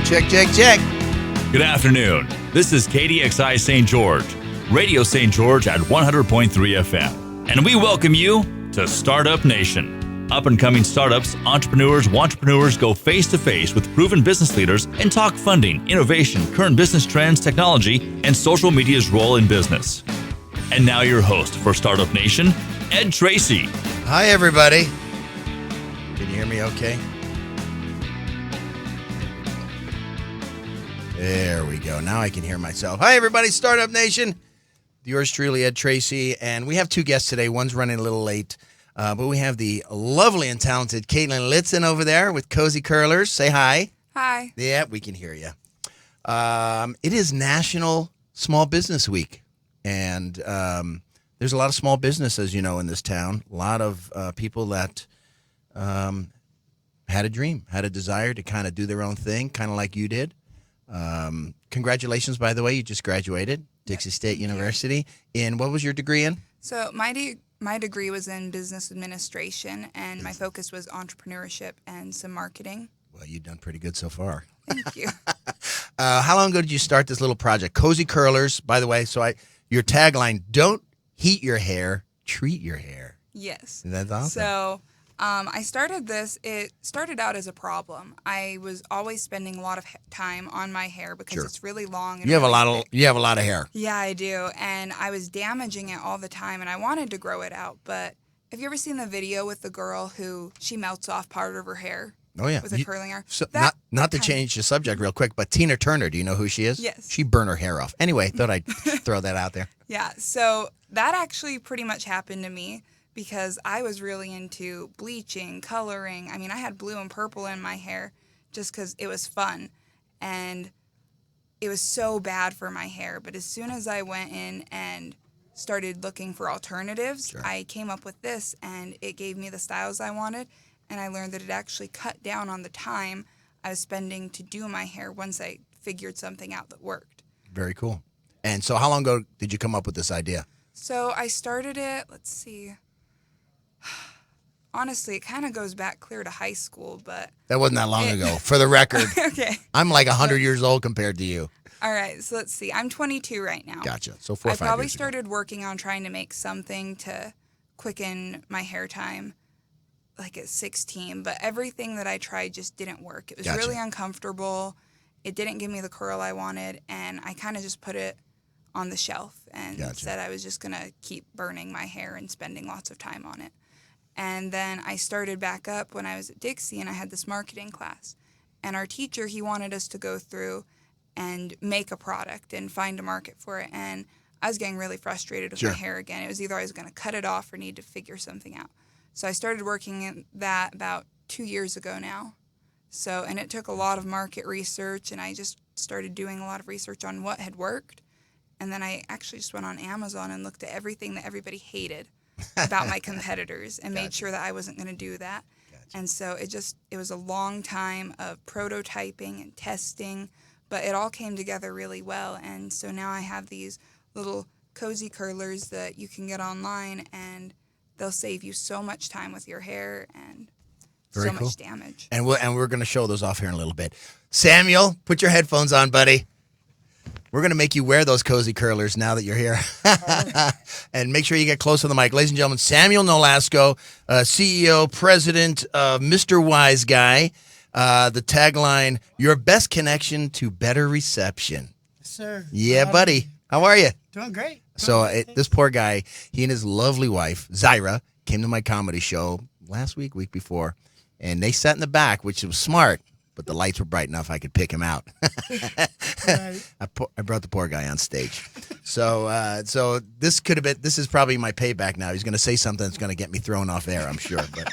Check. Good afternoon. This is KDXI St. George, Radio St. George at 100.3 FM. And we welcome you to Startup Nation. Up-and-coming startups, entrepreneurs, wantrepreneurs go face-to-face with proven business leaders and talk funding, innovation, current business trends, technology, and social media's role in business. And now your host for Startup Nation, Ed Tracey. Hi, everybody. Can you hear me okay? There we go. Now I can hear myself. Hi, everybody. Startup Nation. Yours truly, Ed Tracey. And we have two guests today. One's running a little late. But we have the lovely and talented Caitlyn Litson over there with Cozy Curlers. Say hi. Hi. Yeah, we can hear you. It is National Small Business Week. And there's a lot of small businesses, you know, in this town. A lot of people that had a dream, had a desire to kind of do their own thing, kind of like you did. Congratulations, by the way. You just graduated Dixie State University. In what was your degree in? So my degree was in business administration, and my focus was entrepreneurship and some marketing. Well, you've done pretty good so far. Thank you. How long ago did you start this little project? Cozy Curlers, by the way. So your tagline, don't heat your hair, treat your hair. Yes. That's awesome. So I started this. It started out as a problem. I was always spending a lot of time on my hair because it's really long. And you have really a lot of hair. Yeah, I do. And I was damaging it all the time, and I wanted to grow it out. But have you ever seen the video with the girl who she melts off part of her hair? Oh, yeah. With a curling hair. So not to change the subject real quick, but Tina Turner, do you know who she is? Yes. She burned her hair off. Anyway, thought I'd throw that out there. Yeah, so that actually pretty much happened to me because I was really into bleaching, coloring. I mean, I had blue and purple in my hair just because it was fun. And it was so bad for my hair. But as soon as I went in and started looking for alternatives, I came up with this, and it gave me the styles I wanted. And I learned that it actually cut down on the time I was spending to do my hair once I figured something out that worked. Very cool. And so how long ago did you come up with this idea? So I started it, let's see. Honestly, it kind of goes back clear to high school, but... That wasn't that long ago, for the record. Okay. I'm like 100 years old compared to you. All right, so let's see. I'm 22 right now. Gotcha. So 4 or 5 years I probably ago. started working on trying to make something to quicken my hair time like at 16, but everything that I tried just didn't work. It was really uncomfortable. It didn't give me the curl I wanted, and I kind of just put it on the shelf and said I was just going to keep burning my hair and spending lots of time on it. And then I started back up when I was at Dixie, and I had this marketing class. And our teacher, he wanted us to go through and make a product and find a market for it. And I was getting really frustrated with my hair again. It was either I was going to cut it off or need to figure something out. So I started working in that about 2 years ago now. So, and it took a lot of market research, and I just started doing a lot of research on what had worked. And then I actually just went on Amazon and looked at everything that everybody hated about my competitors and made sure that I wasn't going to do that. And so it was a long time of prototyping and testing, but it all came together really well. And so now I have these little cozy curlers that you can get online, and they'll save you so much time with your hair and much damage. And we're going to show those off here in a little bit. Samuel, put your headphones on, buddy. We're going to make you wear those cozy curlers now that you're here. And make sure you get close to the mic. Ladies and gentlemen, Samuel Nolasco, CEO, president of Mr. Wiseguy. The tagline, your best connection to better reception. Yes, sir. Yeah, buddy. How are you? Doing great. This poor guy, he and his lovely wife, Zyra, came to my comedy show last week before, and they sat in the back, which was smart, but the lights were bright enough I could pick him out. Right. I brought the poor guy on stage. So this is probably my payback now. He's going to say something that's going to get me thrown off air, I'm sure. But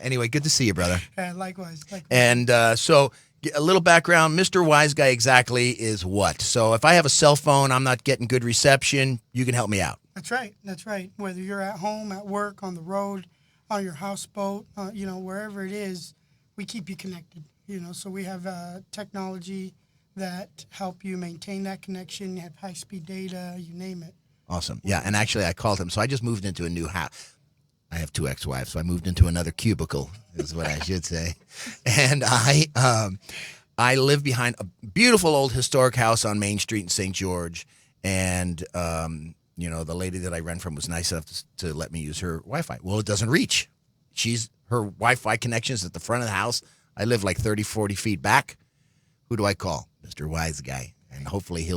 anyway, good to see you, brother. Likewise. And so a little background, Mr. Wiseguy exactly is what? So if I have a cell phone, I'm not getting good reception, you can help me out. That's right. Whether you're at home, at work, on the road, on your houseboat, wherever it is, we keep you connected. So we have technology that help you maintain that connection, have high-speed data, you name it. Awesome. Yeah, and actually I called him. So I just moved into a new house. I have two ex-wives, so I moved into another cubicle, is what I should say. And I live behind a beautiful old historic house on Main Street in St. George, and the lady that I rent from was nice enough to let me use her Wi-Fi. Well, it doesn't reach. Her Wi-Fi connection is at the front of the house. I live like 30, 40 feet back. Who do I call? Mr. Wiseguy, and hopefully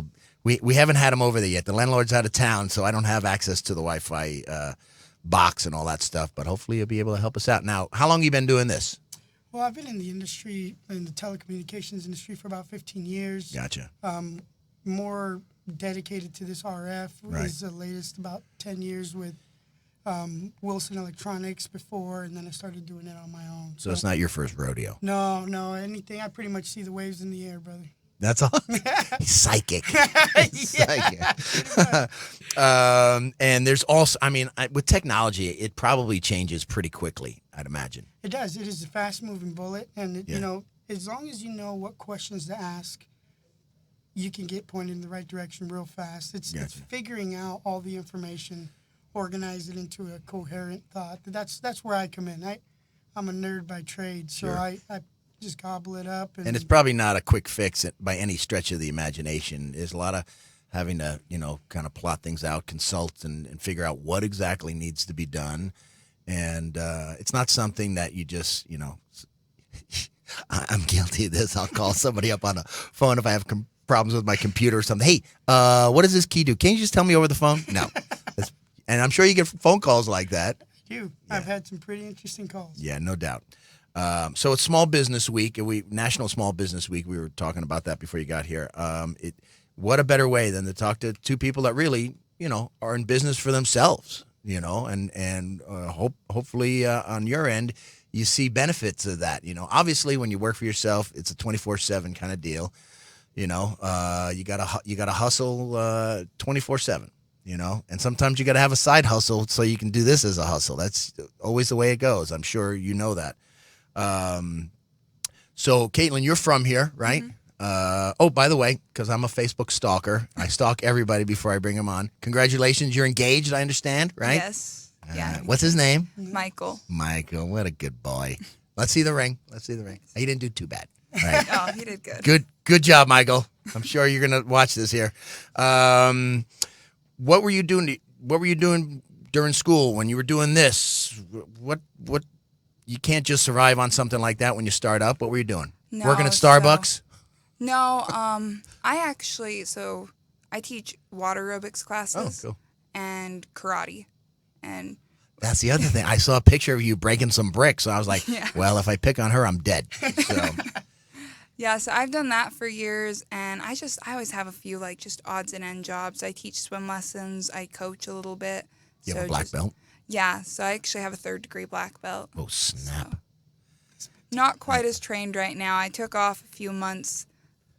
we haven't had him over there yet. The landlord's out of town, so I don't have access to the Wi-Fi box and all that stuff, but hopefully he'll be able to help us out. Now, how long have you been doing this? Well, I've been in the industry, in the telecommunications industry, for about 15 years. Gotcha. More dedicated to this RF. Right. Is the latest about 10 years with Wilson Electronics before, and then I started doing it on my own. So it's not your first rodeo. No, anything. I pretty much see the waves in the air, brother. That's all. He's psychic. Psychic. And there's also, with technology, it probably changes pretty quickly, I'd imagine. It does. It is a fast-moving bullet, and as long as you know what questions to ask, you can get pointed in the right direction real fast. It's figuring out all the information, organize it into a coherent thought. That's where I come in. I'm a nerd by trade, so I just gobble it up. And it's probably not a quick fix by any stretch of the imagination. There's a lot of having to, kind of plot things out, consult, and figure out what exactly needs to be done. And it's not something that you just, I'm guilty of this. I'll call somebody up on the phone if I have problems with my computer or something. Hey, what does this key do? Can you just tell me over the phone? No. And I'm sure you get phone calls like that. I do. Yeah. I've had some pretty interesting calls. Yeah, no doubt. So it's Small Business Week, National Small Business Week. We were talking about that before you got here. What a better way than to talk to two people that really, are in business for themselves, and hopefully on your end, you see benefits of that. Obviously when you work for yourself, it's a 24/7 kind of deal. You gotta hustle 24/7. And sometimes you got to have a side hustle so you can do this as a hustle. That's always the way it goes. I'm sure you know that. So, Caitlyn, you're from here, right? Mm-hmm. By the way, because I'm a Facebook stalker, I stalk everybody before I bring them on. Congratulations, you're engaged, I understand, right? Yes. Yeah. What's his name? Michael. Michael, what a good boy. Let's see the ring. He didn't do too bad. All right. Oh, he did good. Good job, Michael. I'm sure you're going to watch this here. What were you doing? What were you doing during school when you were doing this? What? You can't just survive on something like that when you start up. What were you doing? Working at Starbucks? I teach water aerobics classes. Oh, cool. And karate, and that's the other thing. I saw a picture of you breaking some bricks, so I was like, well, if I pick on her, I'm dead. So. Yeah, so I've done that for years, and I always have a few just odds and end jobs. I teach swim lessons. I coach a little bit. You have a black belt? Yeah, so I actually have a 3rd-degree black belt. Oh, snap. So, not quite as trained right now. I took off a few months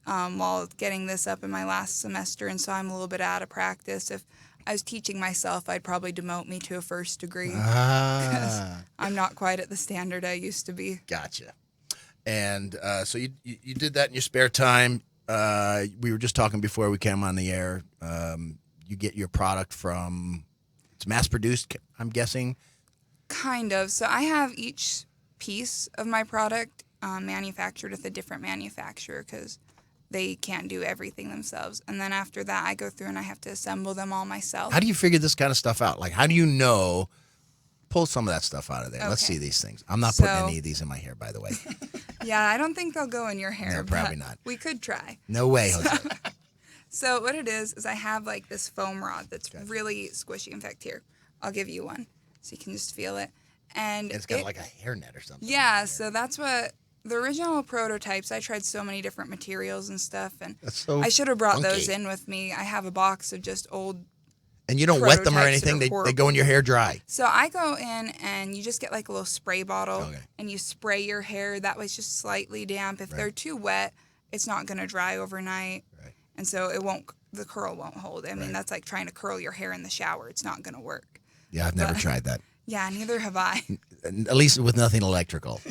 while getting this up in my last semester, and so I'm a little bit out of practice. If I was teaching myself, I'd probably demote me to a 1st degree. Because I'm not quite at the standard I used to be. Gotcha. And so you did that in your spare time. We were just talking before we came on the air. You get your product from, it's mass-produced, I'm guessing? Kind of. So I have each piece of my product manufactured with a different manufacturer because they can't do everything themselves. And then after that, I go through and I have to assemble them all myself. How do you figure this kind of stuff out? Like, how do you know? Pull some of that stuff out of there. Okay. Let's see these things. I'm not putting any of these in my hair, by the way. Yeah, I don't think they'll go in your hair. No, probably not. We could try. No way, Jose. So what it is I have this foam rod that's really squishy. In fact, here, I'll give you one so you can just feel it. And it's got like a hairnet or something. Yeah, so that's what the original prototypes. I tried so many different materials and stuff, and I should have brought those in with me. I have a box of just old. And you don't wet them or anything? They go in your hair dry? So I go in and you just get a little spray bottle and you spray your hair. That way it's just slightly damp. If they're too wet, it's not going to dry overnight. Right. And so the curl won't hold. I mean, that's like trying to curl your hair in the shower. It's not going to work. Yeah, I've never tried that. Yeah, neither have I. At least with nothing electrical.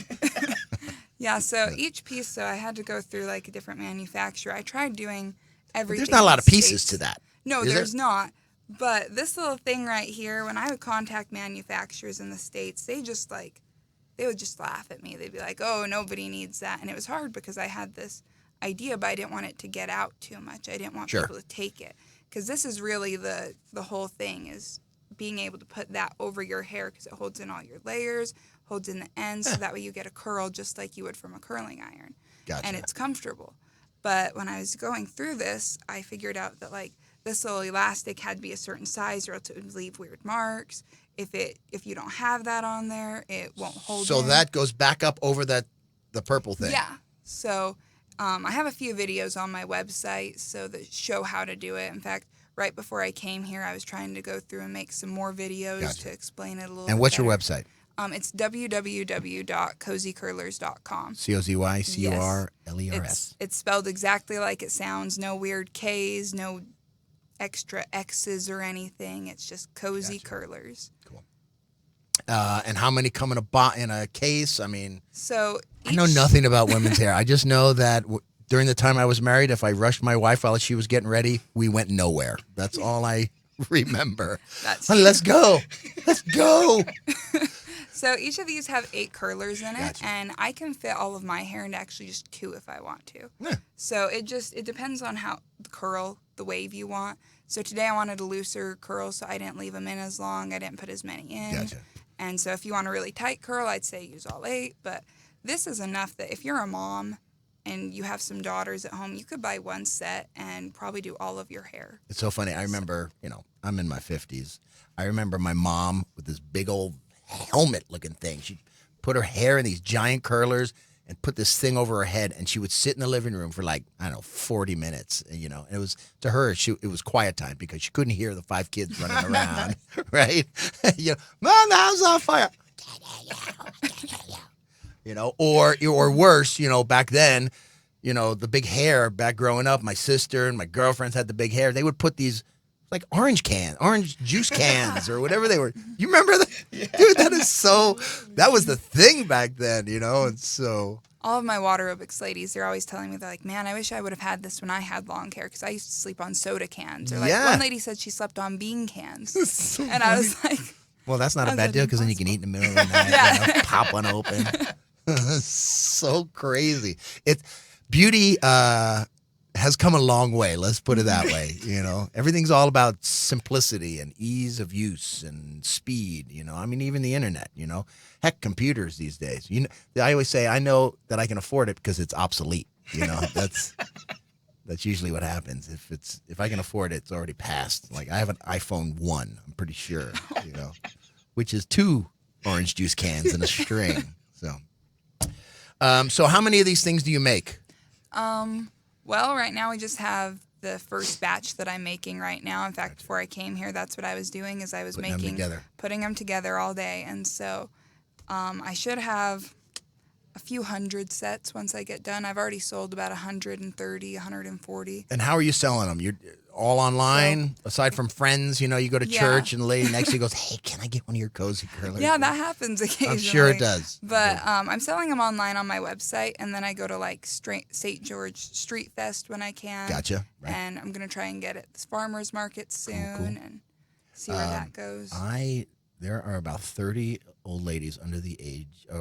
Yeah, so each piece, I had to go through a different manufacturer. I tried doing everything. But there's not a lot of pieces to that. No, there's not. But this little thing right here, when I would contact manufacturers in the States, they would just laugh at me. They'd be like, oh, nobody needs that. And it was hard because I had this idea, but I didn't want it to get out too much. I didn't want Sure. people to take it, because this is really the whole thing, is being able to put that over your hair, because it holds in all your layers, holds in the ends, so that way you get a curl just like you would from a curling iron. Gotcha. And it's comfortable. But when I was going through this, I figured out that like this little elastic had to be a certain size, or else it would leave weird marks. If you don't have that on there, it won't hold. So in. that goes back up over the purple thing. Yeah. So I have a few videos on my website that show how to do it. In fact, right before I came here, I was trying to go through and make some more videos to explain it a little. And what's your website? It's www.cozycurlers.com. COZYCURLERS. It's spelled exactly like it sounds. No weird K's, no extra X's or anything. It's just Cozy Curlers. Cool. And how many come in a case? I mean, so I know nothing about women's hair. I just know that during the time I was married, if I rushed my wife while she was getting ready, we went nowhere. That's all I remember. Honey, let's go. Let's go. So each of these have 8 curlers in it, Gotcha. and I can fit all of my hair into actually just 2 if I want to. Yeah. So it depends on how the wave you want. So today I wanted a looser curl, so I didn't leave them in as long. I didn't put as many in. Gotcha. And so if you want a really tight curl, I'd say use all 8. But this is enough that if you're a mom and you have some daughters at home, you could buy one set and probably do all of your hair. It's so funny. I remember, I'm in my 50s. I remember my mom with this big old helmet-looking thing. She put her hair in these giant curlers and put this thing over her head, and she would sit in the living room for 40 minutes. And it was, to her, it was quiet time because she couldn't hear the 5 kids running around, right? Mom, the house is on fire. Or worse, back then, the big hair back growing up, my sister and my girlfriends had the big hair. They would put these orange juice cans or whatever they were. You remember that? Yeah. Dude, that was the thing back then, and so. All of my water aerobics ladies, they're always telling me, they're like, man, I wish I would have had this when I had long hair, because I used to sleep on soda cans. Or one lady said she slept on bean cans. So and funny. I was like. Well, that's not a bad deal, because then you can eat in the middle of the night, pop one open. So crazy. Beauty has come a long way. Let's put it that way. Everything's all about simplicity and ease of use and speed. Even the internet. Heck, computers these days. I always say I know that I can afford it because it's obsolete. That's usually what happens. If I can afford it, it's already passed. Like I have an iPhone 1. I'm pretty sure. Which is 2 orange juice cans and a string. So how many of these things do you make? Well, right now we just have the first batch that I'm making right now. In fact, before I came here, that's what I was doing, is I was putting them together all day. And so I should have a few hundred sets once I get done. I've already sold about 130, 140. And how are you selling them? You're all online, aside from friends? You go to church and the lady next to you goes, hey, can I get one of your cozy curlers? Yeah, that happens occasionally. I'm sure it does. But I'm selling them online on my website, and then I go to St. George Street Fest when I can. Gotcha. Right. And I'm going to try and get at this farmer's market soon and see where that goes. There are about 30 old ladies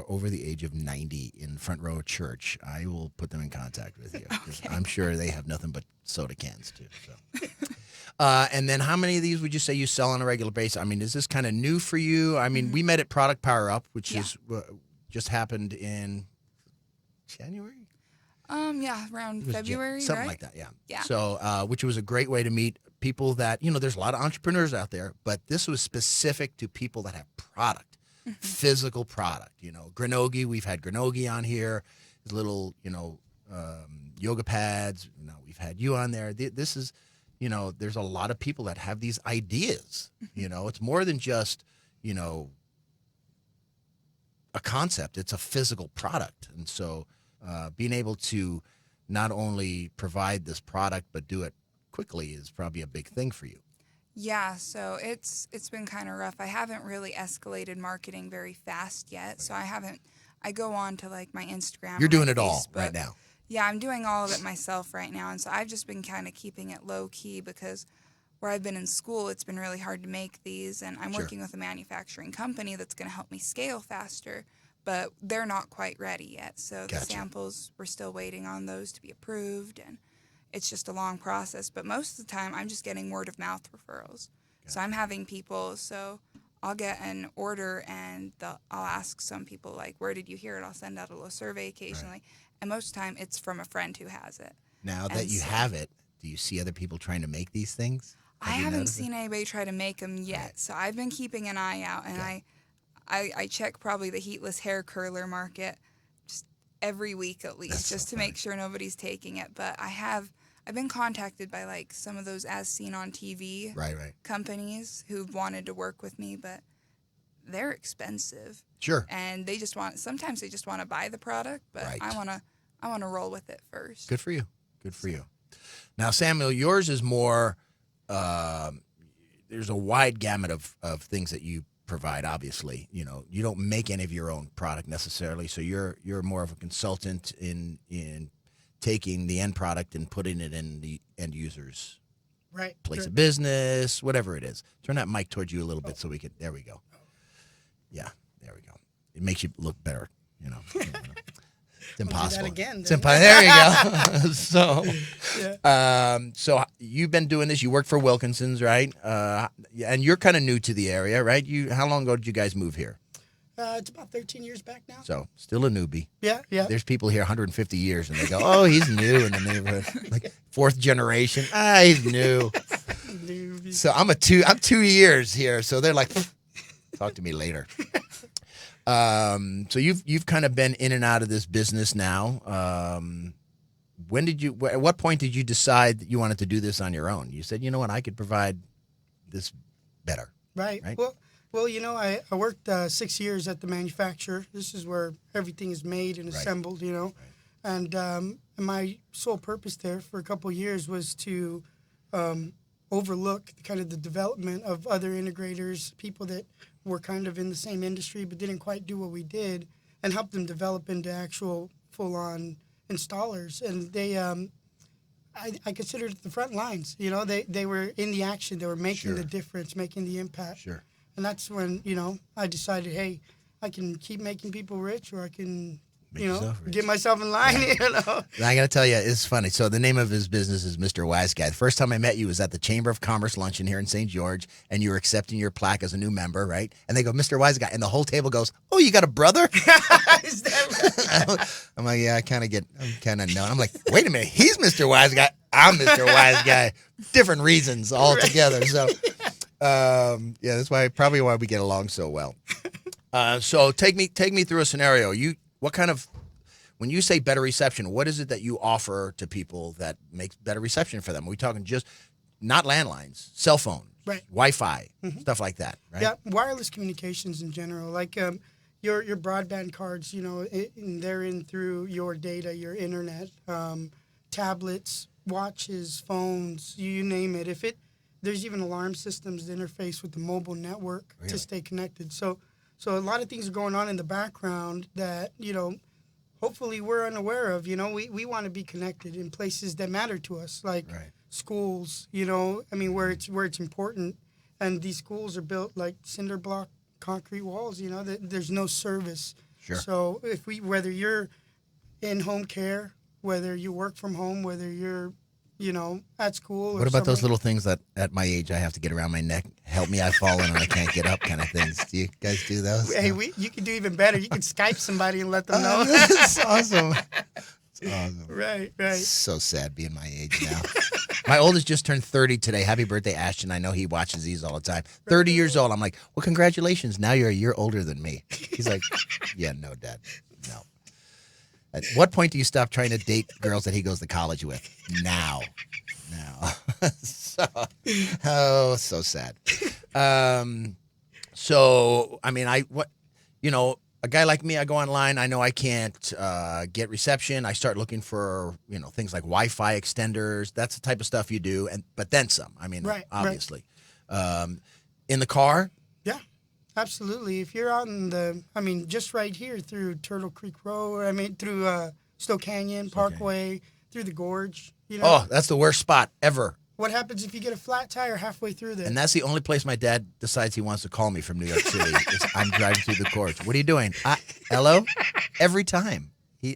over the age of 90 in front row of church. I will put them in contact with you. Okay. I'm sure they have nothing but soda cans too. So. And then how many of these would you say you sell on a regular basis? Is this kind of new for you? We met at Product Power Up, which is just happened in January? Around February, something like that, yeah. So, which was a great way to meet people that, there's a lot of entrepreneurs out there, but this was specific to people that have product, physical product. Granogi, we've had Granogi on here, his little, yoga pads. We've had you on there. This is, there's a lot of people that have these ideas. It's more than just, a concept. It's a physical product. And so being able to not only provide this product, but do it quickly is probably a big thing for you. Yeah, so it's been kind of rough. I haven't really escalated marketing very fast yet, so I go on to my Instagram. You're doing it Facebook. all right now. Yeah, I'm doing all of it myself right now, and so I've just been kind of keeping it low key because where I've been in school, it's been really hard to make these, and I'm working with a manufacturing company that's going to help me scale faster. but they're not quite ready yet. So Gotcha. the samples, we're still waiting on those to be approved, and it's just a long process. But most of the time, I'm just getting word of mouth referrals. Gotcha. So I'm having people, so I'll get an order, and I'll ask some people, like, where did you hear it? I'll send out a little survey occasionally. Right. And most of the time, it's from a friend who has it. Now that you have it, do you see other people trying to make these things? I haven't seen anybody try to make them yet. Right. So I've been keeping an eye out, and I check probably the heatless hair curler market just every week at least, just to make sure nobody's taking it. But I've been contacted by like some of those as seen on TV companies who've wanted to work with me, but they're expensive. Sure. And sometimes they just want to buy the product, but I want to roll with it first. Good for you. Good for you. Now, Samuel, yours is more, there's a wide gamut of things that you provide, obviously. You know, you don't make any of your own product necessarily, so you're more of a consultant in taking the end product and putting it in the end user's place of business, whatever it is. Turn that mic towards you a little bit so we can, there we go. Yeah, there we go. It makes you look better, you know. It's impossible. Do that again, There you go. So you've been doing this. You work for Wilkinson's, right? And you're kind of new to the area, right? How long ago did you guys move here? It's about 13 years back now. So still a newbie. Yeah. There's people here 150 years, and they go, "Oh, he's new in the neighborhood, like fourth generation. He's new." So I'm 2 years here, so they're like, "Talk to me later." So you've kind of been in and out of this business now. At what point did you decide that you wanted to do this on your own? You said, you know what, I could provide this better. Right. Well, you know, I worked 6 years at the manufacturer. This is where everything is made and assembled, you know. Right. And my sole purpose there for a couple of years was to overlook kind of the development of other integrators, people that were kind of in the same industry but didn't quite do what we did, and help them develop into actual full-on installers. And they, I considered it the front lines. You know, they were in the action. They were making the difference, making the impact. Sure. And that's when, you know, I decided, hey, I can keep making people rich, or I can, get myself in line, you know. I got to tell you, it's funny. So the name of his business is Mr. Wiseguy. The first time I met you was at the Chamber of Commerce luncheon here in St. George, and you were accepting your plaque as a new member, right? And they go, Mr. Wiseguy. And the whole table goes, oh, you got a brother? Is that right? I'm like, yeah, I'm kind of known. I'm like, wait a minute, he's Mr. Wiseguy. I'm Mr. Wiseguy. Different reasons altogether. So, that's probably why we get along so well. So take me through a scenario. When you say better reception, what is it that you offer to people that makes better reception for them? Are we talking just not landlines, cell phones, Wi-Fi, stuff like that, right? Yeah, wireless communications in general, like your broadband cards, you know, they're in through your data, your internet, tablets, watches, phones, you name it. There's even alarm systems that interface with the mobile network to stay connected. So a lot of things are going on in the background that, you know, hopefully we're unaware of. You know, we want to be connected in places that matter to us, like schools, you know, I mean, where it's important. And these schools are built like cinder block concrete walls, you know, there's no service. Sure. So whether you're in home care, whether you work from home, whether you're, you know, at school. What about those little things that at my age I have to get around my neck? Help me, I've fallen and I can't get up kind of things. Do you guys do those? Hey, you can do even better. You can Skype somebody and let them know. That's awesome. It's awesome. Right. So sad being my age now. My oldest just turned 30 today. Happy birthday, Ashton. I know he watches these all the time. 30 years old. I'm like, well, congratulations. Now you're a year older than me. He's like, yeah, no, Dad. No. At what point do you stop trying to date girls that he goes to college with? Now. So sad. So, I mean, a guy like me, I go online. I know I can't get reception. I start looking for, you know, things like Wi-Fi extenders. That's the type of stuff you do, but then some. I mean, obviously. In the car? Yeah, absolutely. If you're out just right here through Turtle Creek Road, through Stowe Canyon Parkway, through the Gorge. You know? Oh, that's the worst spot ever. What happens if you get a flat tire halfway through there? And that's the only place my dad decides he wants to call me from New York City. Is I'm driving through the courts. What are you doing? Hello? Every time.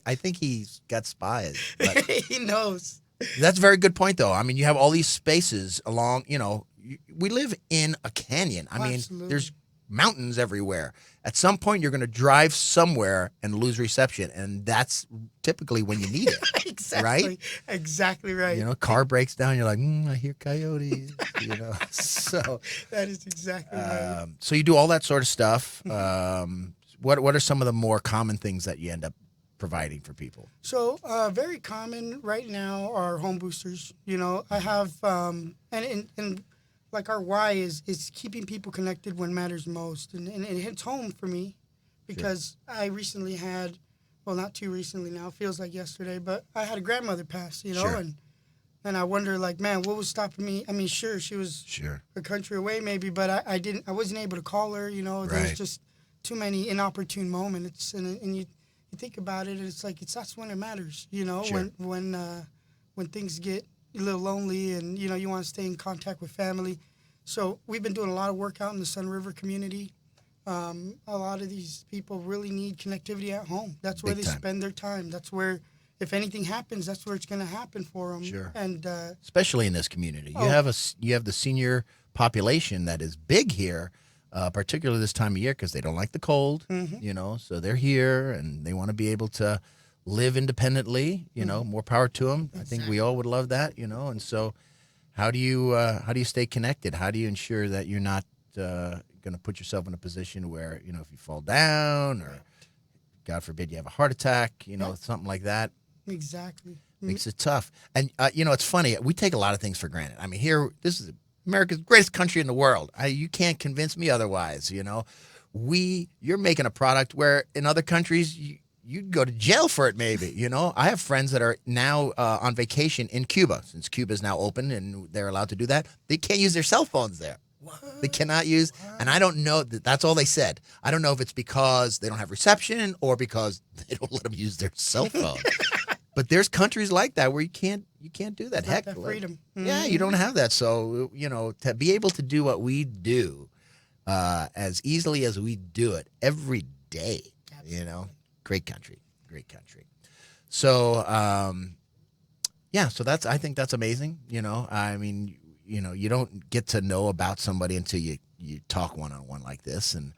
I think he's got spies. But He knows. that's a very good point, though. I mean, you have all these spaces along, we live in a canyon. I mean, Absolutely. there's mountains everywhere. At some point, you're going to drive somewhere and lose reception, and that's typically when you need it. Exactly. Right? Exactly right. Car breaks down. You're like, I hear coyotes. So That is exactly right. so you do all that sort of stuff. What are some of the more common things that you end up providing for people? So very common right now are home boosters. I have and like our why is keeping people connected when matters most, and it hits home for me because I recently had, well, not too recently now, feels like yesterday, but I had a grandmother pass, Sure. and I wonder, like, man, what was stopping me? I mean, sure, she was a country away maybe, but I wasn't able to call her. There was just too many inopportune moments, and you think about it, and it's like that's when it matters. Sure. When things get a little lonely, and you want to stay in contact with family. So we've been doing a lot of work out in the Sun River community. A lot of these people really need connectivity at home. That's where Big they time. spend their time. That's where, if anything happens, that's where it's going to happen for them. Sure. And Especially in this community, you have the senior population that is big here, particularly this time of year because they don't like the cold. So they're here and they want to be able to live independently. More power to them. I think we all would love that. And so how do you stay connected? How do you ensure that you're not going to put yourself in a position where if you fall down or God forbid you have a heart attack, something like that. exactly. Makes it tough. And, it's funny. We take a lot of things for granted. I mean, here, this is America's greatest country in the world. You can't convince me otherwise, You're making a product where in other countries, you'd go to jail for it maybe, I have friends that are now on vacation in Cuba. Since Cuba is now open and they're allowed to do that, they can't use their cell phones there. What? They cannot use, and I don't know, that's all they said. I don't know if it's because they don't have reception or because they don't let them use their cell phone. But there's countries like that where you can't do that. Not Heck, that freedom. Yeah, you don't have that. So, to be able to do what we do as easily as we do it every day, great country. So, so I think that's amazing. I mean, you don't get to know about somebody until you talk one-on-one like this. And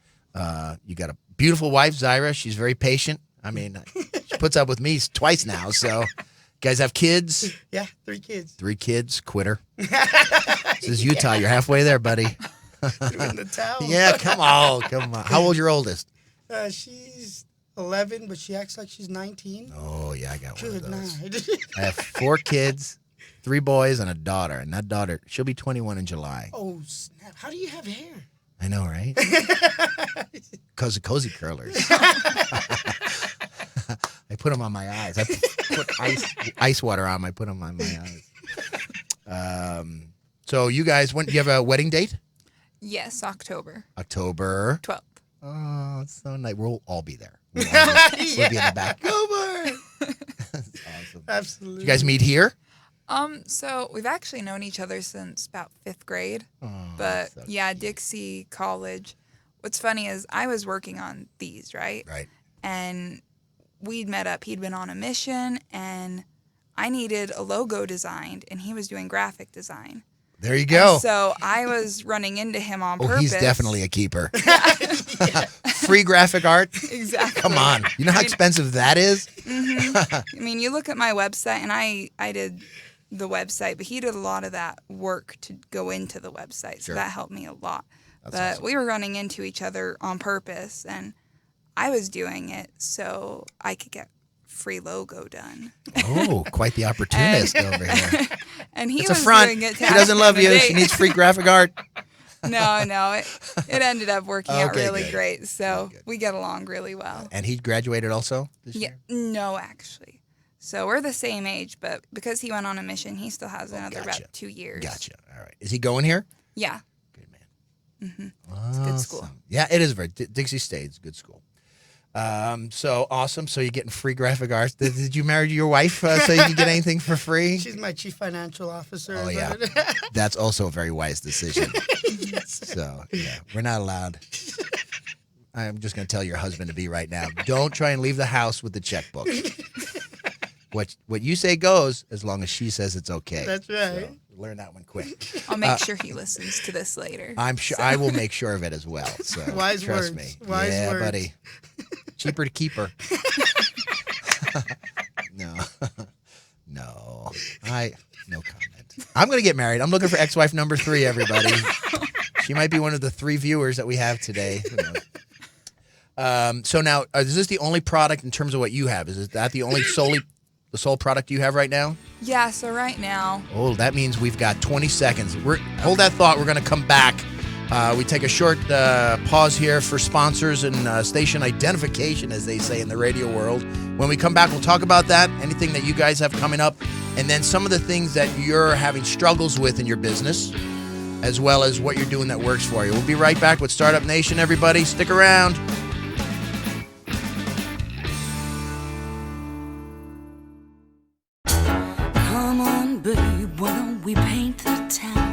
you got a beautiful wife, Zyra. She's very patient. I mean, she puts up with me twice now. So, you guys have kids? Yeah, 3 kids. 3 kids. Quitter. This is Utah. You're halfway there, buddy. In the towel. Yeah, come on. How old's your oldest? She's 11, but she acts like she's 19. Oh, yeah, I got one of Good those. night. I have 4 kids, 3 boys, and a daughter. And that daughter, she'll be 21 in July. Oh, snap. How do you have hair? I know, right? Because of cozy curlers. I put them on my eyes. I put ice water on them. I put them on my eyes. So you guys, when do you have a wedding date? Yes, October October 12th. Oh, it's so nice. We'll all be there. We'll be in the back. Go for it. That's awesome. Absolutely. Did you guys meet here? So we've actually known each other since about 5th grade. Oh, But so yeah, Dixie College. What's funny is I was working on these, right? Right. And we'd met up. He'd been on a mission, and I needed a logo designed, and he was doing graphic design. There you go. And so I was running into him on Oh, purpose. he's definitely a keeper. Free graphic art? Exactly. Come on. You know how expensive that is? I mean, you look at my website, and I did the website, but he did a lot of that work to go into the website. So Sure. that helped me a lot. That's But awesome. we were running into each other on purpose, and I was doing it so I could get free logo done. Oh, quite the opportunist over here. And he It's a was front. doing it She to doesn't ask love him a you. She date. needs free graphic art. No, it ended up working out Okay, really good. great. So Good. we get along really well. And he graduated also this Yeah, year? no, actually. So we're the same age, but because he went on a mission, he still has another gotcha. about 2 years. Gotcha. All right. Is he going here? Yeah. Good man. It's a good school. Awesome. Yeah, it is very. Dixie State's a good school. So awesome. So you're getting free graphic arts. Did you marry your wife so you can get anything for free? She's my chief financial officer. Oh, yeah. That's also a very wise decision. Yes. So, yeah, we're not allowed. I'm just going to tell your husband-to-be right now, don't try and leave the house with the checkbook. What you say goes as long as she says it's okay. That's right. So, learn that one quick. I'll make sure he listens to this later. I'm sure I will make sure of it as well. So Wise trust words. me. Wise yeah, words. buddy. Cheaper to keep her. No. No. No comment. I'm gonna get married. I'm looking for ex-wife number 3, everybody. She might be one of the 3 viewers that we have today. Who knows? So now, is this the only product in terms of what you have? Is that the sole product you have right now? Yeah, so right now, Oh, that means we've got 20 seconds. Hold that thought. We're going to come back. We take a short pause here for sponsors and station identification, as they say in the radio world. When we come back, we'll talk about that, anything that you guys have coming up, and then some of the things that you're having struggles with in your business, as well as what you're doing that works for you. We'll be right back with Startup Nation, everybody. Stick around. Come on, babe, why don't we paint the town?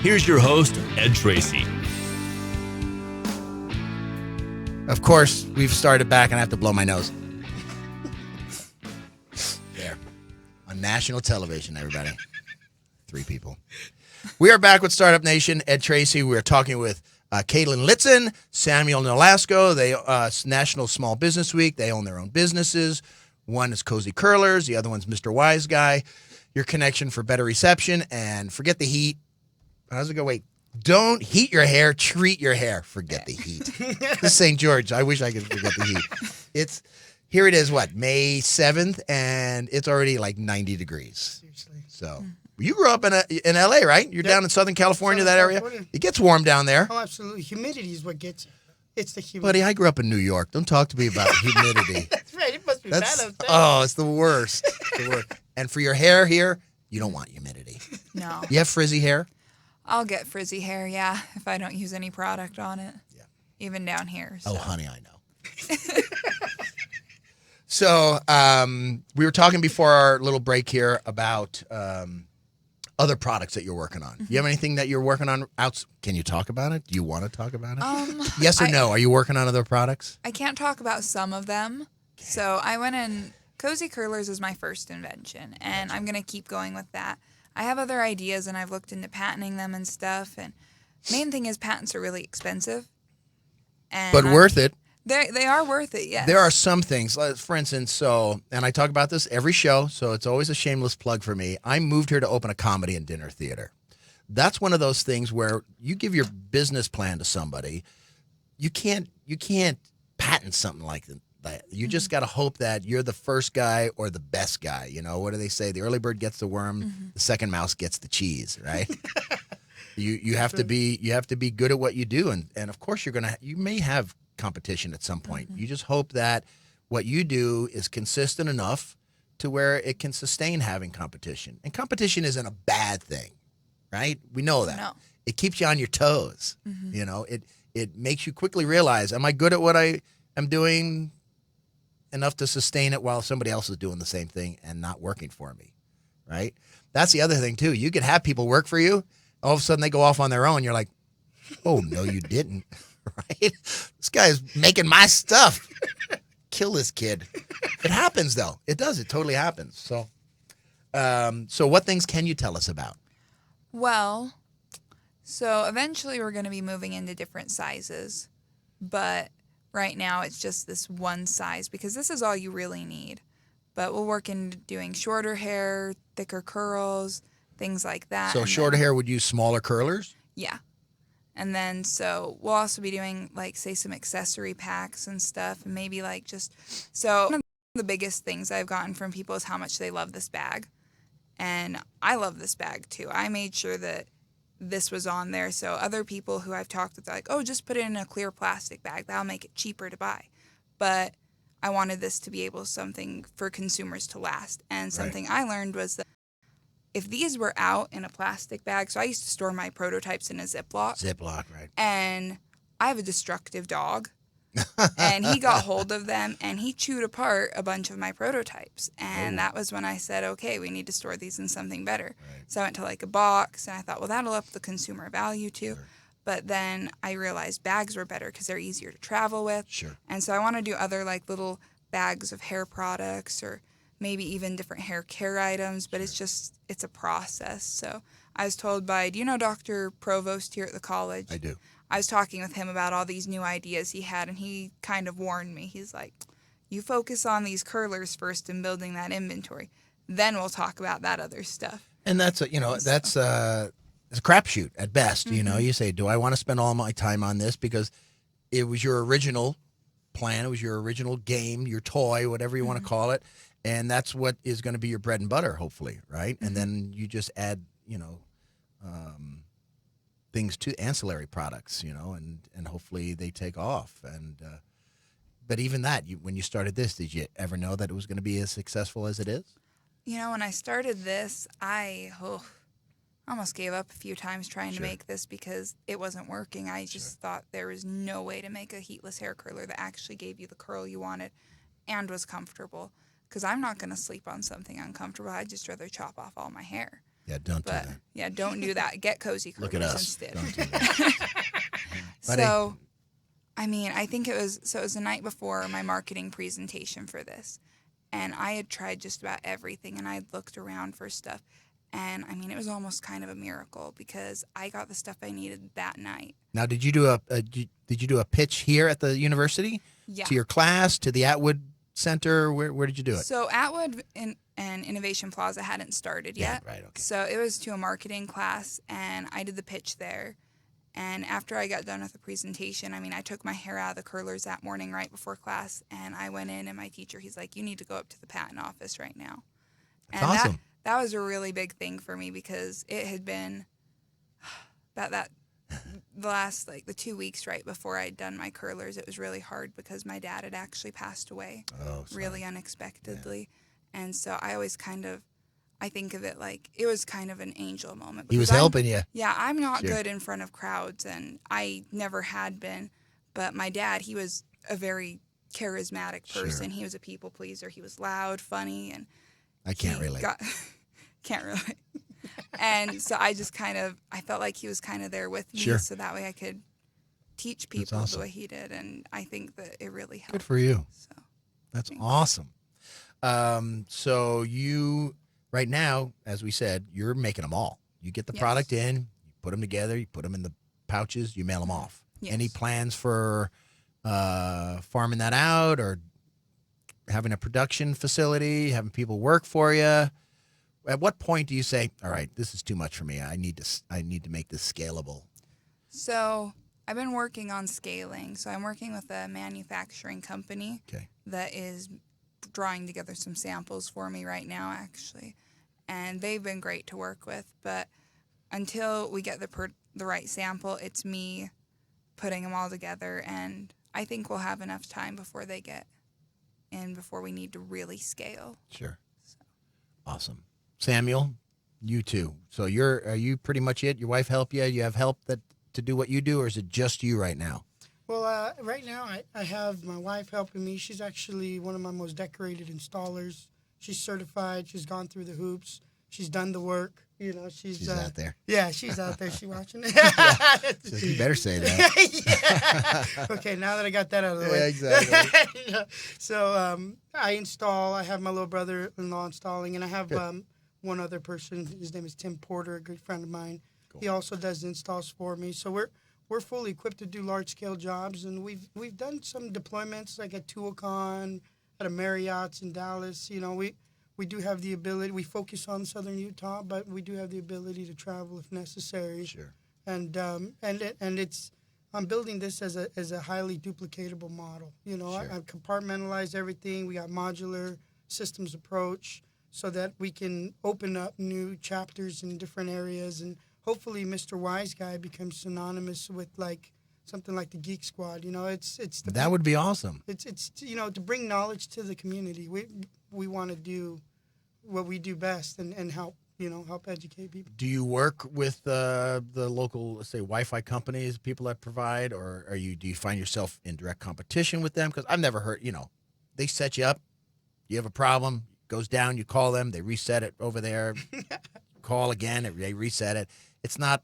Here's your host, Ed Tracey. Of course, we've started back, and I have to blow my nose. There. On national television, everybody. 3 people. We are back with Startup Nation. Ed Tracey. We are talking with Caitlyn Litson, Samuel Nolasco. They National Small Business Week. They own their own businesses. One is Cozy Curlers. The other one's Mr. Wiseguy. Your connection for better reception. And forget the heat. How's it go? Wait. Don't heat your hair, treat your hair. Forget the heat. This is St. George. I wish I could forget the heat. Here it is, May 7th, and it's already like 90 degrees. Seriously. So you grew up in LA, right? You're down in Southern California, that area? California. It gets warm down there. Oh, absolutely. Humidity is what gets you. It's the humidity. Buddy, I grew up in New York. Don't talk to me about humidity. That's right. It must be bad up there. Oh, it's the worst. It's the worst. And for your hair here, you don't want humidity. no. You have frizzy hair? I'll get frizzy hair, yeah, if I don't use any product on it. Yeah. Even down here. So. Oh, honey, I know. So we were talking before our little break here about other products that you're working on. You have anything that you're working on? Can you talk about it? Do you want to talk about it? Yes or no? Are you working on other products? I can't talk about some of them. Okay. So I went in, Cozy Curlers is my first invention, and I'm going to keep going with that. I have other ideas, and I've looked into patenting them and stuff. And main thing is patents are really expensive. And But worth it. They are worth it, yes. There are some things, for instance, and I talk about this every show, so it's always a shameless plug for me. I moved here to open a comedy and dinner theater. That's one of those things where you give your business plan to somebody, you can't patent something like that. You just got to hope that you're the first guy or the best guy. You know, what do they say? The early bird gets the worm, the second mouse gets the cheese, right? You have to be good at what you do, and of course you may have competition at some point. You just hope that what you do is consistent enough to where it can sustain having competition. And competition isn't a bad thing, right? We know that. No. It keeps you on your toes. You know, it makes you quickly realize, am I good at what I am doing enough to sustain it while somebody else is doing the same thing and not working for me, right? That's the other thing too. You could have people work for you. All of a sudden they go off on their own. You're like, oh, no, you didn't, right? This guy's making my stuff. Kill this kid. It happens though. It does. It totally happens. So, so what things can you tell us about? Well, so eventually we're going to be moving into different sizes, but right now it's just this one size because this is all you really need. But we'll work into doing shorter hair, thicker curls, things like that. So shorter hair would use smaller curlers? Yeah. And then so we'll also be doing like say some accessory packs and stuff and maybe like so one of the biggest things I've gotten from people is how much they love this bag. And I love this bag too. I made sure that this was on there. So other people who I've talked with are like, oh, just put it in a clear plastic bag. That'll make it cheaper to buy. But I wanted this to be able something for consumers to last. And something I learned was that if these were out in a plastic bag, so I used to store my prototypes in a Ziploc. Ziploc, right. And I have a destructive dog. And he got hold of them and he chewed apart a bunch of my prototypes. And that was when I said, okay, we need to store these in something better. Right. So I went to like a box and I thought, well, that'll up the consumer value too. Sure. But then I realized bags were better because they're easier to travel with. Sure. And so I want to do other like little bags of hair products or maybe even different hair care items. But it's a process. So I was told by, do you know Dr. Provost here at the college? I do. I was talking with him about all these new ideas he had, and he kind of warned me. He's like, you focus on these curlers first and building that inventory. Then we'll talk about that other stuff. And that's it's a crapshoot at best. You know, you say, do I want to spend all my time on this? Because it was your original plan. It was your original game, your toy, whatever you want to call it. And that's what is going to be your bread and butter, hopefully, right? And then you just add, things to ancillary products, and hopefully they take off. And but even that, when you started this, did you ever know that it was going to be as successful as it is? When I started this, I almost gave up a few times trying to make this because it wasn't working. I just thought there was no way to make a heatless hair curler that actually gave you the curl you wanted and was comfortable. Because I'm not going to sleep on something uncomfortable. I'd just rather chop off all my hair. Yeah, don't do that. Yeah, don't do that. Get cozy curlers Look at us. instead. Don't do that. So, I think it was the night before my marketing presentation for this. And I had tried just about everything, and I had looked around for stuff. And, it was almost kind of a miracle because I got the stuff I needed that night. Now, did you do a pitch here at the university? Yeah. To your class, to the Atwood Center? Where did you do it? So Atwood and Innovation Plaza hadn't started yet. Yeah, right, okay. So it was to a marketing class, and I did the pitch there. And after I got done with the presentation, I took my hair out of the curlers that morning right before class, and I went in, and my teacher, he's like, you need to go up to the patent office right now. That's awesome. That was a really big thing for me because it had been the last, the 2 weeks right before I'd done my curlers, it was really hard because my dad had actually passed away really unexpectedly. Yeah. And so I always I think of it like it was kind of an angel moment. He was helping you. Yeah, I'm not good in front of crowds, and I never had been. But my dad, he was a very charismatic person. He was a people pleaser. He was loud, funny, and I can't relate. Can't relate. And so I just I felt like he was kind of there with me, so that way I could teach people the way he did, and I think that it really helped. Good for you. So that's awesome. So you, right now, as we said, you're making them all. You get the product in, you put them together, you put them in the pouches, you mail them off. Yes. Any plans for farming that out, or having a production facility, having people work for you? At what point do you say, all right, this is too much for me. I need to make this scalable? So I've been working on scaling. So I'm working with a manufacturing company that is drawing together some samples for me right now, actually. And they've been great to work with. But until we get the right sample, it's me putting them all together. And I think we'll have enough time before they get in, before we need to really scale. Sure. So. Awesome. Samuel, you too. So are you pretty much it? Your wife help you? You have help to do what you do, or is it just you right now? Well, right now I have my wife helping me. She's actually one of my most decorated installers. She's certified. She's gone through the hoops. She's done the work. You know, she's out there. Yeah, she's out there. She watching. So you better say that. Yeah. Okay, now that I got that out of the way. Yeah, exactly. Yeah. So I install. I have my little brother-in-law installing, and I have one other person. His name is Tim Porter, a good friend of mine. Cool. He also does installs for me. So we're fully equipped to do large-scale jobs, and we've done some deployments like at Tuacahn, at a Marriott's in Dallas. You know, we do have the ability. We focus on Southern Utah, but we do have the ability to travel if necessary. Sure. And it's I'm building this as a highly duplicatable model. You know, sure. I compartmentalize everything. We got modular systems approach so that we can open up new chapters in different areas, and hopefully Mr. Wiseguy becomes synonymous with like something like the Geek Squad. You know, that would be awesome. It's you know, to bring knowledge to the community. We want to do what we do best and help educate people. Do you work with the local, let's say, Wi-Fi companies, people that provide, or do you find yourself in direct competition with them? Because I've never heard, they set you up, you have a problem, it goes down, you call them, they reset it over there, call again, they reset it. It's not,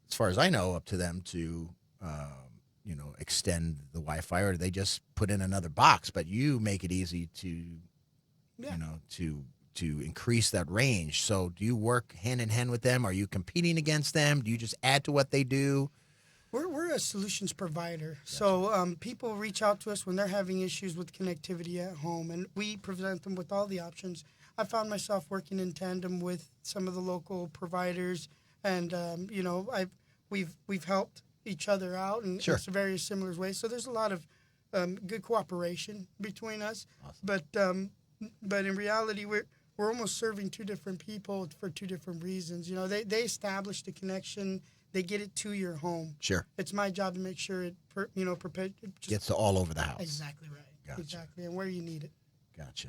as far as I know, up to them to, extend the Wi-Fi, or they just put in another box, but you make it easy to, to increase that range. So do you work hand in hand with them? Are you competing against them? Do you just add to what they do? We're a solutions provider. Gotcha. So people reach out to us when they're having issues with connectivity at home, and we present them with all the options. I found myself working in tandem with some of the local providers, and we've helped each other out in various similar ways. So there's a lot of good cooperation between us. Awesome. But in reality, we're almost serving two different people for two different reasons. They establish the connection. They get it to your home. Sure. It's my job to make sure it gets to all over the house. Exactly right. Gotcha. Exactly, and where you need it. Gotcha.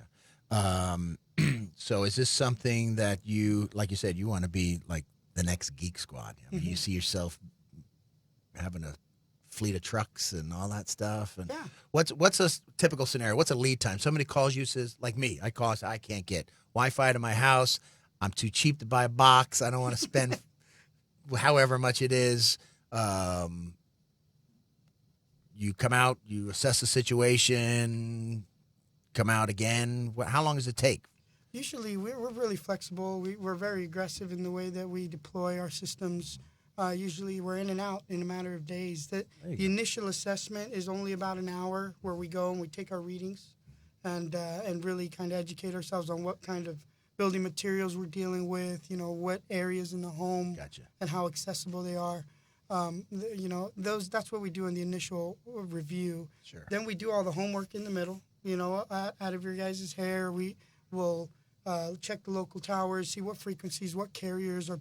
So is this something that you, like you said, you want to be like the next Geek Squad? I mean, you see yourself having a fleet of trucks and all that stuff. And what's a typical scenario? What's a lead time? Somebody calls you, says, like me, I call, I can't get Wi-Fi to my house. I'm too cheap to buy a box. I don't want to spend however much it is. You come out, you assess the situation, come out again. How long does it take? Usually we're really flexible. We're very aggressive in the way that we deploy our systems. Usually we're in and out in a matter of days. The initial assessment is only about an hour, where we go and we take our readings and really kind of educate ourselves on what kind of building materials we're dealing with, what areas in the home and how accessible they are. That's what we do in the initial review. Sure. Then we do all the homework in the middle, out of your guys' hair. We will check the local towers, see what frequencies, what carriers are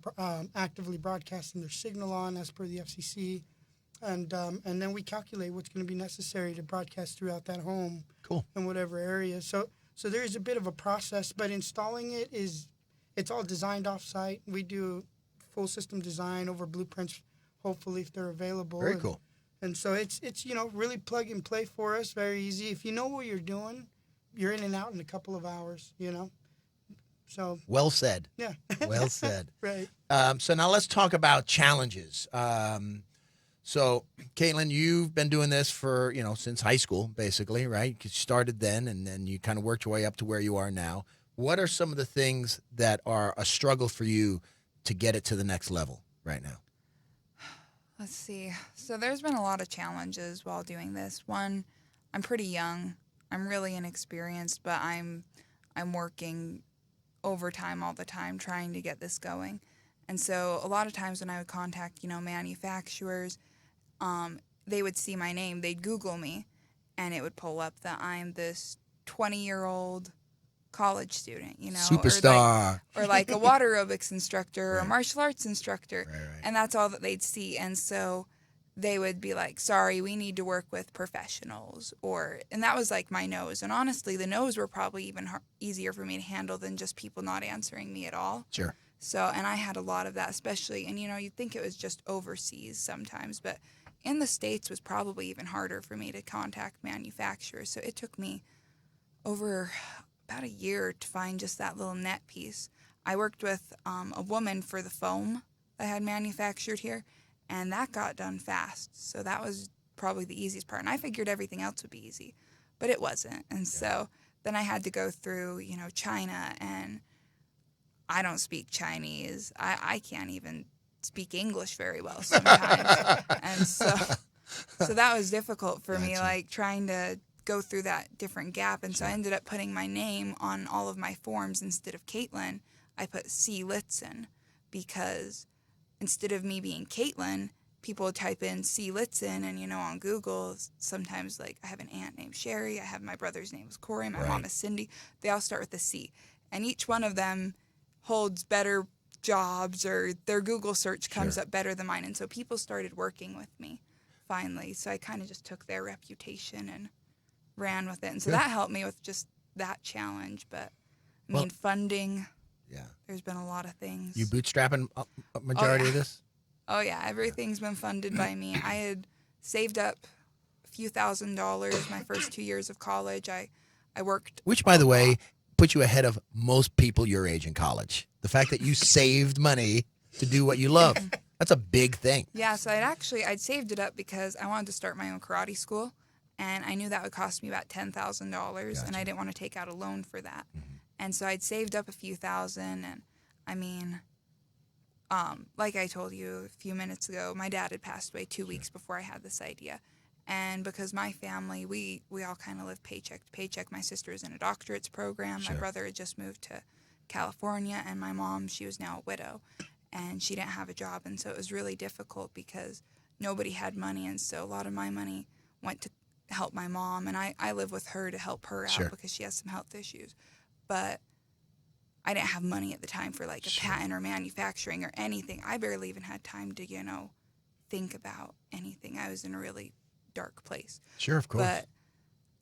actively broadcasting their signal on as per the FCC, and then we calculate what's going to be necessary to broadcast throughout that home. Cool. In whatever area. So there is a bit of a process, but installing it's all designed off-site. We do full system design over blueprints, hopefully, if they're available. Very cool. And so it's really plug and play for us, very easy. If you know what you're doing, you're in and out in a couple of hours, So well said. Yeah. Well said. Right. So now let's talk about challenges. So Caitlyn, you've been doing this for, since high school, basically, right? You started then, and then you kind of worked your way up to where you are now. What are some of the things that are a struggle for you to get it to the next level right now? Let's see. So there's been a lot of challenges while doing this. One, I'm pretty young. I'm really inexperienced, but I'm working overtime all the time trying to get this going. And so a lot of times when I would contact, manufacturers, they would see my name. They'd Google me, and it would pull up that I'm this 20-year-old college student, Superstar. or like a water aerobics instructor or a Right. martial arts instructor. Right. And that's all that they'd see. And so they would be like, sorry, we need to work with professionals. And that was like my no's. And honestly, the no's were probably even easier for me to handle than just people not answering me at all. Sure. So, and I had a lot of that, especially, and you'd think it was just overseas sometimes, but in the States was probably even harder for me to contact manufacturers. So it took me over about a year to find just that little net piece. I worked with a woman for the foam that I had manufactured here, and that got done fast. So that was probably the easiest part. And I figured everything else would be easy, but it wasn't. And so then I had to go through, China, and I don't speak Chinese. I can't even speak English very well sometimes. And so that was difficult for me, like trying to go through that different gap. And so I ended up putting my name on all of my forms. Instead of Caitlyn, I put C. Litson, because instead of me being Caitlyn, people would type in C. Litson, and on Google, sometimes like I have an aunt named Sherry, I have my brother's name is Corey, my mom is Cindy. They all start with a C. And each one of them holds better jobs, or their Google search comes up better than mine. And so people started working with me finally. So I kind of just took their reputation and ran with it. And so that helped me with just that challenge. But I mean, funding, there's been a lot of things. You bootstrapping a majority of this? Oh, yeah. Everything's been funded by me. I had saved up a few $1,000s my first 2 years of college. I worked. Which, by the way, put you ahead of most people your age in college. The fact that you saved money to do what you love. That's a big thing. Yeah, so I'd saved it up because I wanted to start my own karate school, and I knew that would cost me about $10,000, and I didn't want to take out a loan for that. Mm-hmm. And so I'd saved up a few thousand, and I mean, like I told you a few minutes ago, my dad had passed away 2 weeks before I had this idea. And because my family, we all kind of live paycheck to paycheck. My sister is in a doctorate's program. My brother had just moved to California, and my mom, she was now a widow, and she didn't have a job. And so it was really difficult because nobody had money, and so a lot of my money went to help my mom, and I live with her to help her out because she has some health issues. But I didn't have money at the time for like a patent or manufacturing or anything. I barely even had time to, think about anything. I was in a really dark place. Sure, of course. But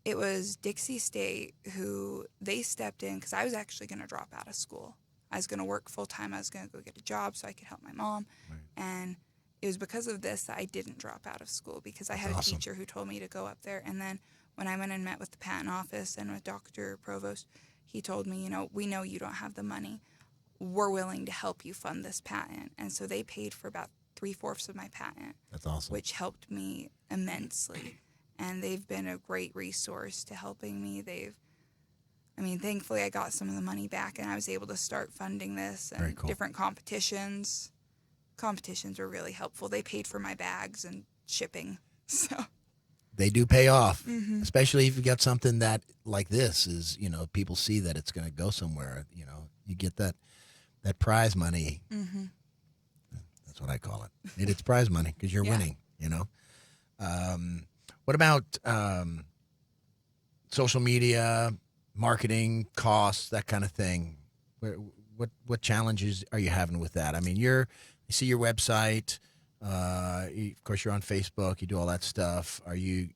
it was Dixie State who they stepped in because I was actually going to drop out of school. I was going to work full time. I was going to go get a job so I could help my mom. Right. And it was because of this that I didn't drop out of school, because I had a teacher who told me to go up there. And then when I went and met with the patent office and with Dr. Provost, he told me, we know you don't have the money. We're willing to help you fund this patent. And so they paid for about 3/4 of my patent. That's awesome. Which helped me immensely. And they've been a great resource to helping me. Thankfully I got some of the money back, and I was able to start funding this and different competitions. Competitions were really helpful. They paid for my bags and shipping. So they do pay off, especially if you got something that like this is, people see that it's going to go somewhere. You get that prize money. Mm-hmm. That's what I call it. It's prize money because you're winning. What about social media, marketing, costs, that kind of thing? What challenges are you having with that? I mean, you see your website. Of course, you're on Facebook. You do all that stuff. Are you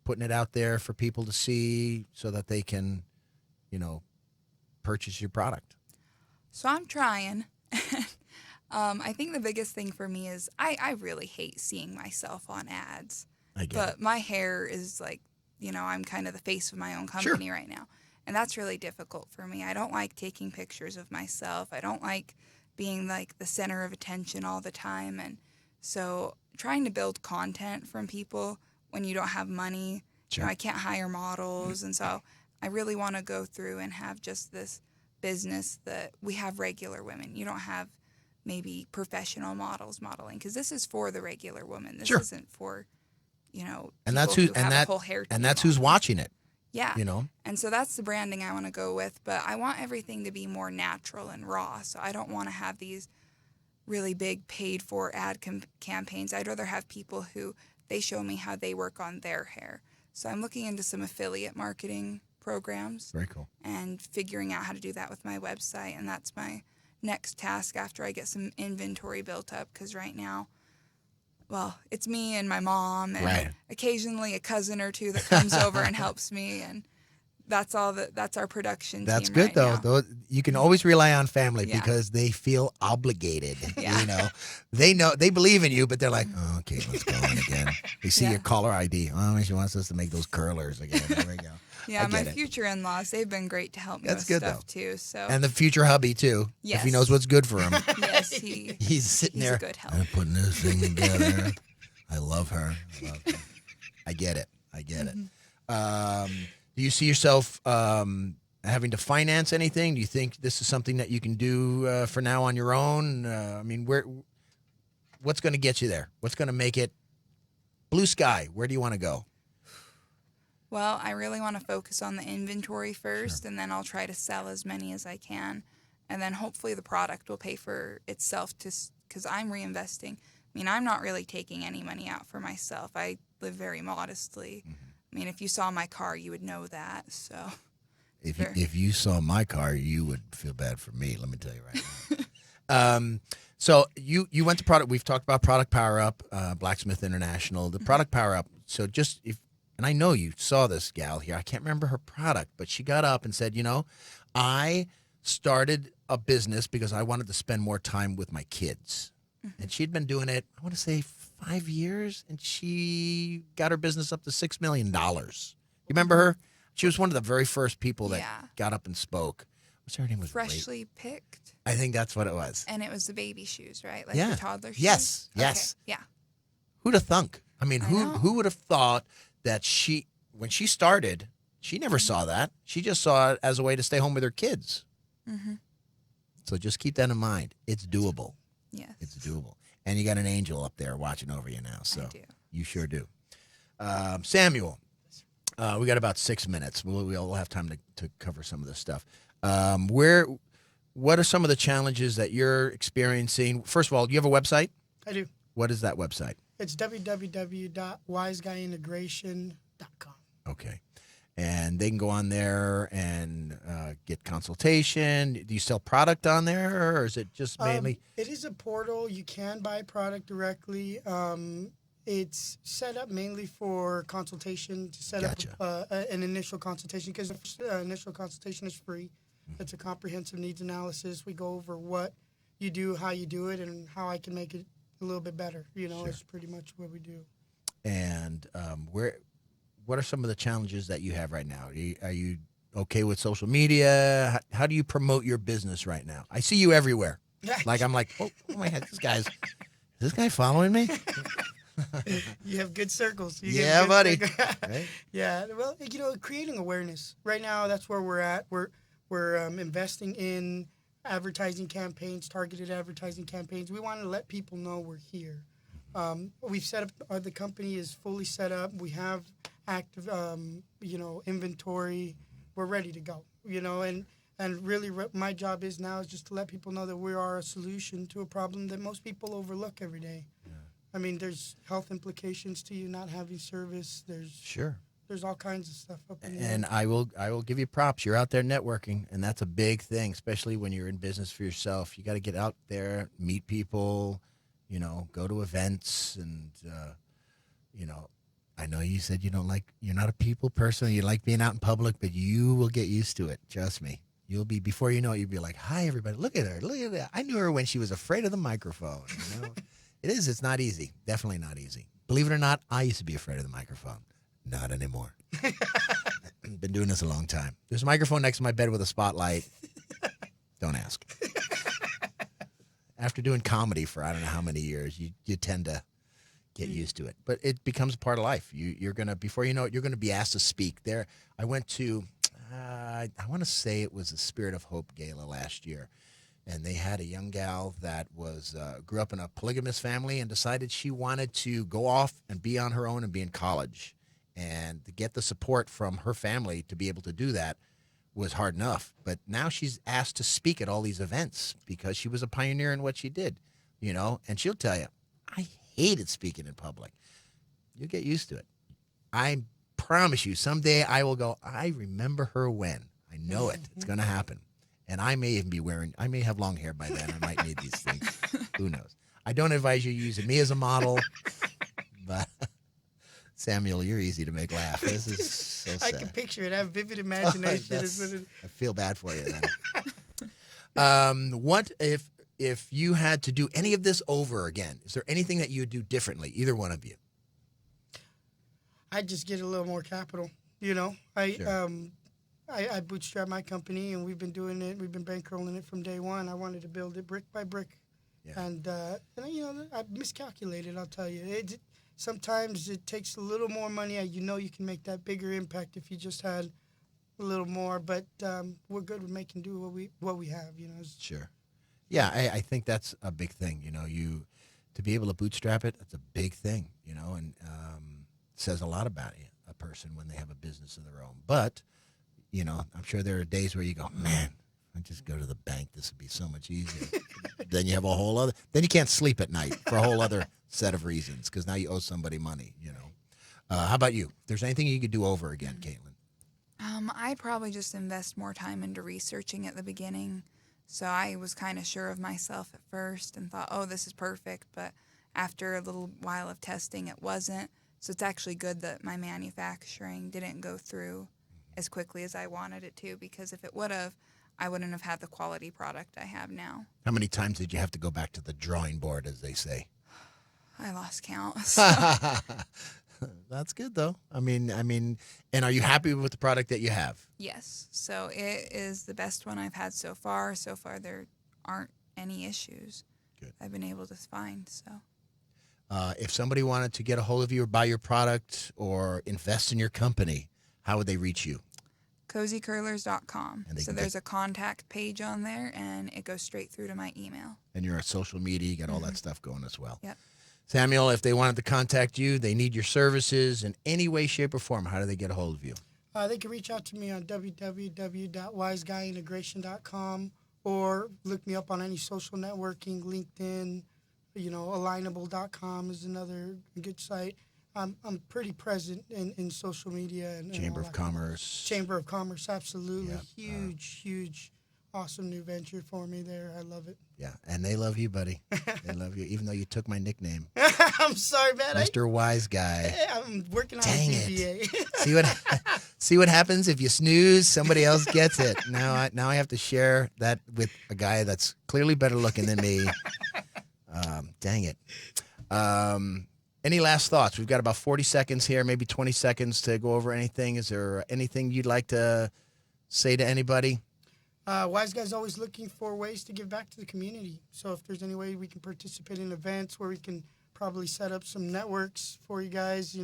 putting it out there for people to see so that they can, purchase your product? So I'm trying. I think the biggest thing for me is I really hate seeing myself on ads. But my hair is like, I'm kind of the face of my own company right now. And that's really difficult for me. I don't like taking pictures of myself. I don't like being like the center of attention all the time. And so trying to build content from people when you don't have money, I can't hire models. And so I really want to go through and have just this business that we have regular women. You don't have maybe professional models modeling, because this is for the regular woman. This Sure. isn't for, And that's people who have and a that whole hair and team that's who's on. watching it. Yeah. You know. And so that's the branding I want to go with, but I want everything to be more natural and raw. So I don't want to have these really big paid for ad campaigns. I'd rather have people who they show me how they work on their hair. So I'm looking into some affiliate marketing programs. Very cool. And figuring out how to do that with my website. And that's my next task after I get some inventory built up, because right now, well, it's me and my mom and occasionally a cousin or two that comes over and helps me, and that's our production That's team good right though. now. Though you can always rely on family Yeah. because they feel obligated. Yeah. They believe in you, but they're like, oh, okay, let's go in again. They see Yeah. your caller ID. Oh, she wants us to make those curlers again. There we go. Yeah, I my get it. future in-laws, they've been great to help me That's with good, stuff though. too. So And the future hubby too. If he Yes. knows what's good for him. yes, He's sitting he's there. a good help. I'm putting this thing together. I love her. I get it. Do you see yourself having to finance anything? Do you think this is something that you can do for now on your own? What's going to get you there? What's going to make it blue sky? Where do you want to go? Well, I really want to focus on the inventory first, and then I'll try to sell as many as I can. And then hopefully the product will pay for itself because I'm reinvesting. I mean, I'm not really taking any money out for myself. I live very modestly. I mean, if you saw my car, you would know that. So, If you saw my car, you would feel bad for me. Let me tell you right now. So you went to product. We've talked about Product Power Up, Blacksmith International, the Product Power Up. So and I know you saw this gal here. I can't remember her product, but she got up and said, I started a business because I wanted to spend more time with my kids. And she'd been doing it, I want to say 5 years, and she got her business up to $6 million. You remember her? She was one of the very first people that got up and spoke. What's her name? Was freshly picked. I think that's what it was. And it was the baby shoes, right? Like Yeah. the toddler shoes? Yes, Okay. yes. Yeah. Who'd have thunk? I mean, I know. who would have thought that when she started, she never saw that. She just saw it as a way to stay home with her kids. Mm-hmm. So just keep that in mind. It's doable. Yes. It's doable. And you got an angel up there watching over you now. So I do. you sure do. Samuel, we got about 6 minutes. We'll have time to cover some of this stuff. What are some of the challenges that you're experiencing? First of all, do you have a website? I do. What is that website? It's www.wiseguyintegration.com. Okay. And they can go on there and get consultation. Do you sell product on there, or is it just mainly? It is a portal. You can buy product directly. It's set up mainly for consultation, to set Gotcha. up an initial consultation, because initial consultation is free. It's a comprehensive needs analysis. We go over what you do, how you do it, and how I can make it a little bit better. Sure. It's pretty much what we do. And what are some of the challenges that you have right now? Are you okay with social media? How do you promote your business right now? I see you everywhere. I'm like, oh my God, is this guy following me? You have good circles. Yeah, good buddy. Right? Yeah, well, creating awareness. Right now, that's where we're at. We're investing in advertising campaigns, targeted advertising campaigns. We want to let people know we're here. We've set up, the company is fully set up. We have active, inventory. We're ready to go, and really my job is now is just to let people know that we are a solution to a problem that most people overlook every day. Yeah. I mean, there's health implications to you not having service. There's all kinds of stuff up in there. And I will give you props. You're out there networking, and that's a big thing, especially when you're in business for yourself. You got to get out there, meet people, go to events, and I know you said you're not a people person. You like being out in public, but you will get used to it. Trust me. You'll be, before you know it, you'll be like, hi, everybody. Look at her. Look at that. I knew her when she was afraid of the microphone. It's not easy. Definitely not easy. Believe it or not, I used to be afraid of the microphone. Not anymore. Been doing this a long time. There's a microphone next to my bed with a spotlight. Don't ask. After doing comedy for I don't know how many years, you tend to get used to it. But it becomes a part of life. You're gonna, before you know it, you're gonna be asked to speak. There, I went to, I want to say it was the Spirit of Hope Gala last year, and they had a young gal that was grew up in a polygamous family and decided she wanted to go off and be on her own and be in college. And to get the support from her family to be able to do that was hard enough. But now she's asked to speak at all these events because she was a pioneer in what she did, and she'll tell you, I hated speaking in public. You'll get used to it. I promise you, someday I will go, I remember her when. I know it. It's going to happen. And I may even I may have long hair by then. I might need these things. Who knows? I don't advise you using me as a model, but Samuel, you're easy to make laugh. This is so sad. I can picture it. I have vivid imagination. I feel bad for you then. What if you had to do any of this over again? Is there anything that you would do differently, either one of you? I'd just get a little more capital. Sure. I bootstrapped my company, and we've been doing it. We've been bankrolling it from day one. I wanted to build it brick by brick, and I miscalculated. I'll tell you, sometimes it takes a little more money. You can make that bigger impact if you just had a little more. But we're good with making do what we have. Sure. Yeah, I think that's a big thing. You to be able to bootstrap it, that's a big thing. And says a lot about you, a person when they have a business of their own. But I'm sure there are days where you go, man, I just go to the bank. This would be so much easier. Then you have a whole other. Then you can't sleep at night for a whole other set of reasons because now you owe somebody money. How about you? If there's anything you could do over again, Caitlyn? I'd probably just invest more time into researching at the beginning. So I was kind of sure of myself at first and thought, oh, this is perfect. But after a little while of testing, it wasn't. So it's actually good that my manufacturing didn't go through as quickly as I wanted it to, because if it would have, I wouldn't have had the quality product I have now. How many times did you have to go back to the drawing board, as they say? I lost count. That's good, though. I mean, and are you happy with the product that you have? Yes. So it is the best one I've had so far. So far, there aren't any issues I've been able to find. So, if somebody wanted to get a hold of you or buy your product or invest in your company, how would they reach you? CozyCurlers.com. So there's a contact page on there, and it goes straight through to my email. And you're on social media. You got all that stuff going as well. Yep. Samuel, if they wanted to contact you, they need your services in any way, shape, or form, how do they get a hold of you? They can reach out to me on www.wiseguyintegration.com or look me up on any social networking, LinkedIn, alignable.com is another good site. I'm pretty present in social media. And Chamber of Commerce. Chamber of Commerce, absolutely. Yeah. Huge, awesome new venture for me there. I love it. Yeah, and they love you, buddy. They love you, even though you took my nickname. I'm sorry, man. Mr. Wiseguy. I'm working on Dang a DBA. See what happens if you snooze, somebody else gets it. Now I have to share that with a guy that's clearly better looking than me. Dang it. Any last thoughts? We've got about 40 seconds here, maybe 20 seconds to go over anything. Is there anything you'd like to say to anybody? Wiseguy's always looking for ways to give back to the community. So if there's any way we can participate in events where we can probably set up some networks for you guys,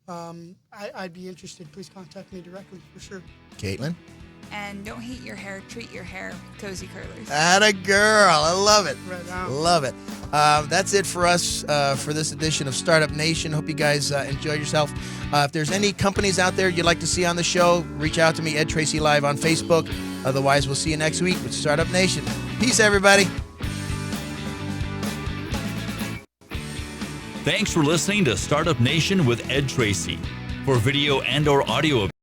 I'd be interested. Please contact me directly for sure. Caitlyn? And don't heat your hair, treat your hair. Cozy Curlers. Atta girl. I love it. Right on. Love it. That's it for us for this edition of Startup Nation. Hope you guys enjoyed yourself. If there's any companies out there you'd like to see on the show, reach out to me, Ed Tracey Live on Facebook. Otherwise, we'll see you next week with Startup Nation. Peace, everybody. Thanks for listening to Startup Nation with Ed Tracey. For video and/or audio